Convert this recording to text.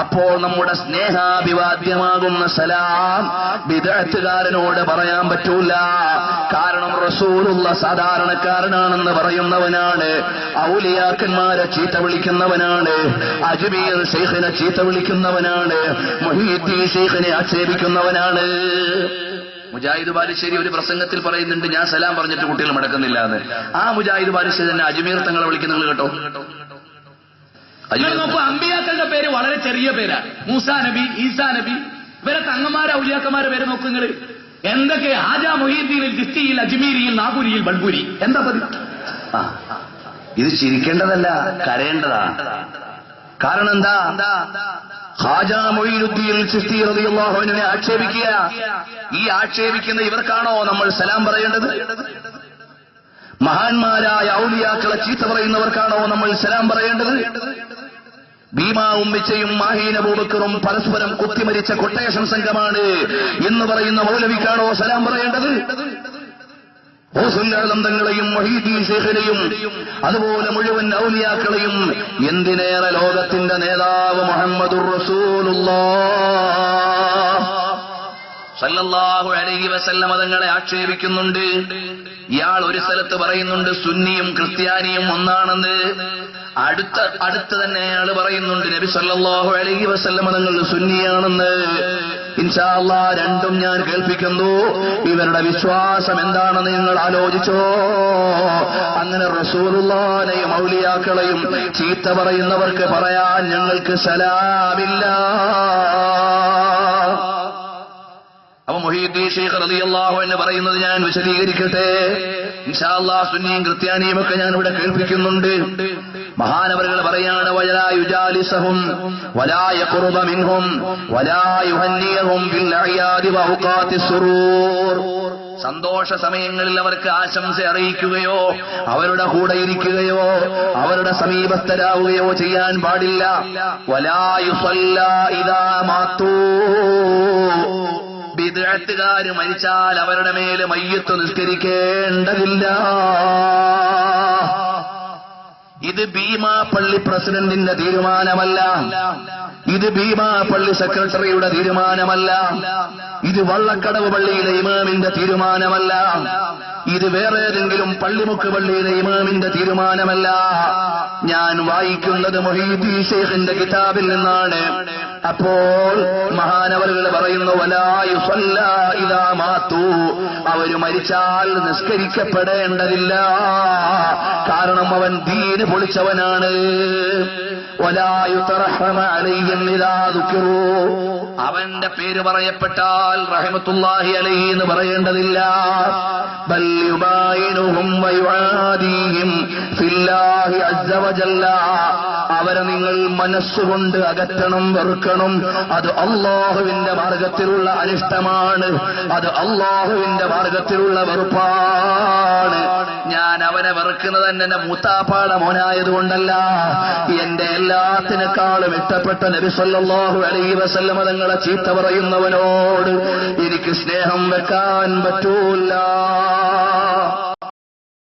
അപ്പോൾ നമ്മുടെ സ്നേഹാഭിവാദ്യമാകുന്ന സലാം ബിദ്അത്തുകാരനോട് പറയാൻ പറ്റൂല. കാരണം റസൂലുള്ള സാധാരണക്കാരനാണെന്ന് പറയുന്നവനാണ്, ഔലിയാക്കന്മാരെ ചീത്ത വിളിക്കുന്നവനാണ്, അജ്മീർ ശൈഖിനെ ചീത്ത വിളിക്കുന്നവനാണ്, മുഹീദ്ദീൻ ശൈഖിനെ ആക്ഷേപിക്കുന്നവനാണ്. മുജാഹിദ് ബാലുശ്ശേരി ഒരു പ്രസംഗത്തിൽ പറയുന്നുണ്ട്, ഞാൻ സലാം പറഞ്ഞിട്ട് കുട്ടികൾ മടക്കുന്നില്ല എന്ന്. ആ മുജാഹിദ് ബാലുശ്ശേരി തന്നെ അജ്മീർ തങ്ങളെ വിളിക്കുന്നത് കേട്ടോ. നോക്കൂ, അമ്പിയാക്കളുടെ പേര് വളരെ ചെറിയ പേരാ. മൂസാ നബി, ഈസാ നബി, ഇവരെ തങ്ങന്മാരെ ഔലിയാക്കന്മാരെ പേര് നോക്കുങ്ങൾ എന്തൊക്കെ. ഹാജാ മുഹീദ്ദീനിൽ, ചിസ്തിയിൽ, അജ്മീരിയിൽ, നാഗൂരിയിൽ, ബൾബൂരി. എന്താ പതി? ഇത് ചിരിക്കേണ്ടതല്ല, കരയേണ്ടതാണ്. കാരണം എന്താ? ഖാജാ മൊയ്നുദ്ദീൻ ചിസ്തി റളിയല്ലാഹു അൻഹുവിനെ ആക്ഷേപിക്കുക. ഈ ആക്ഷേപിക്കുന്ന ഇവർക്കാണോ നമ്മൾ സലാം പറയേണ്ടത്? മഹാന്മാരായ ഔലിയാക്കളെ ചീത്ത പറയുന്നവർക്കാണോ നമ്മൾ സലാം പറയേണ്ടത്? ഭീമാ ഉമ്മിച്ചയും മാഹീൻ അബൂബക്കറും പരസ്പരം കുത്തിമരിച്ച കൊട്ടേഷൻ സംഘമാണ് എന്ന് പറയുന്ന മൗലവിക്കാണോ സലാം പറയേണ്ടത്? തങ്ങളെയും മുഹീദ്ദീൻ ശൈഖിനെയും അതുപോലെ മുഴുവൻ ഔലിയാക്കളെയും, എന്തിനേറെ ലോകത്തിന്റെ നേതാവ് മുഹമ്മദുർ റസൂലുള്ളാഹ് സല്ലല്ലാഹു അലൈഹി വസല്ലം തങ്ങളെ ആക്ഷേപിക്കുന്നുണ്ട്. ഇയാൾ ഒരു സ്ഥലത്ത് പറയുന്നുണ്ട് സുന്നിയും ക്രിസ്ത്യാനിയും ഒന്നാണെന്ന്. അടുത്ത തന്നെ അയാൾ പറയുന്നുണ്ട് നബി സല്ലല്ലാഹു അലൈഹി വസല്ലം തങ്ങൾ സുന്നിയാണെന്ന്. ഇൻഷാ അല്ലാഹ് രണ്ടും ഞാൻ കേൾപ്പിക്കുന്നു. ഇവരുടെ വിശ്വാസം എന്താണെന്ന് നിങ്ങൾ ആലോചിച്ചോ. അങ്ങനെ റസൂലുള്ളാഹിനെയും ഔലിയാക്കളെയും ചീത്ത പറയുന്നവർക്ക് പറയാൻ ഞങ്ങൾക്ക് സലാമില്ല. അപ്പൊ മുഹീദ്ദീൻ ശൈഖ് റളിയല്ലാഹു അൻഹു പറയുന്നത് ഞാൻ വിശദീകരിക്കട്ടെ. ഇൻഷാ അല്ലാഹ് സുന്നിയും ക്രിസ്ത്യാനിയും ഒക്കെ ഞാൻ ഇവിടെ കേൾപ്പിക്കുന്നുണ്ട്. മഹാനവറുകൾ പറയാണ്, വലാ യുജാലിസഹും വലാ യഖറുബ മിൻഹും വലാ യുഹന്നിയഹും ബിൽ അയാദി വഅഖാതിസ് സുറൂർ. സന്തോഷ സമയങ്ങളിൽ അവർക്ക് ആശംസ അറിയിക്കുകയോ അവരുടെ കൂടെ ഇരിക്കുകയോ അവരുടെ സമീപസ്ഥരാവുകയോ ചെയ്യാൻ പാടില്ല. വലാ യുസല്ലാ ഇദാ മാതൂ. ബിദ്അത്തുകാര് മരിച്ചാൽ അവരുടെ മേൽ മയ്യിത്ത് നിസ്കരിക്കേണ്ടതില്ല. ഇത് ഭീമാ പള്ളി പ്രസിഡന്റിന്റെ തീരുമാനമല്ല, ഇത് ഭീമാ പള്ളി സെക്രട്ടറിയുടെ തീരുമാനമല്ല, ഇത് വള്ളക്കടവ് പള്ളിയിലെ ഇമാമിന്റെ തീരുമാനമല്ല, ഇത് വേറെ ഏതെങ്കിലും പള്ളിമുക്ക് പള്ളിയിലെ ഇമാമിന്റെ തീരുമാനമല്ല. ഞാൻ വായിക്കുന്നത് മുഹീദ്ദീൻ ശൈഖിന്റെ കിതാബിൽ നിന്നാണ്. അപ്പോൾ മഹാനവറുകൾ പറയുന്നു, വലാ യുസല്ലാ ഇദാ മാതൂ. അവര് മരിച്ചാൽ നിസ്കരിക്കപ്പെടേണ്ടതില്ല. കാരണം അവൻ ദീന് പൊളിച്ചവനാണ്. വലാ യുതറഹമ അലൈഹിം ഇദാ ദുകിറൂ. അവന്റെ പേര് പറയപ്പെട്ടാൽ റഹ്മത്തുള്ളാഹി അലൈഹി എന്ന് പറയേണ്ടതില്ല. ബൽ യുബായിനുഹും വയുആദീഹിം ഫില്ലാഹി അസ്സ വജല്ല. അവരെ നിങ്ങൾ മനസ്സുകൊണ്ട് അകറ്റണം, വെറുക്കണം. അത് അല്ലാഹുവിന്റെ മാർഗത്തിലുള്ള അനിഷ്ടമാണ്, അത് അല്ലാഹുവിന്റെ മാർഗത്തിലുള്ള വെറുപ്പാണ്. ഞാൻ അവനെ വെറുക്കുന്നത് തന്നെ എന്റെ മൂത്താപ്പാട മോനായതുകൊണ്ടല്ല, എന്റെ എല്ലാത്തിനേക്കാളും ഇഷ്ടപ്പെട്ട നബി സല്ലല്ലാഹു അലൈഹി വസല്ലം തങ്ങളെ ചീത്ത പറയുന്നവനോട് എനിക്ക് സ്നേഹം വെക്കാൻ പറ്റൂല.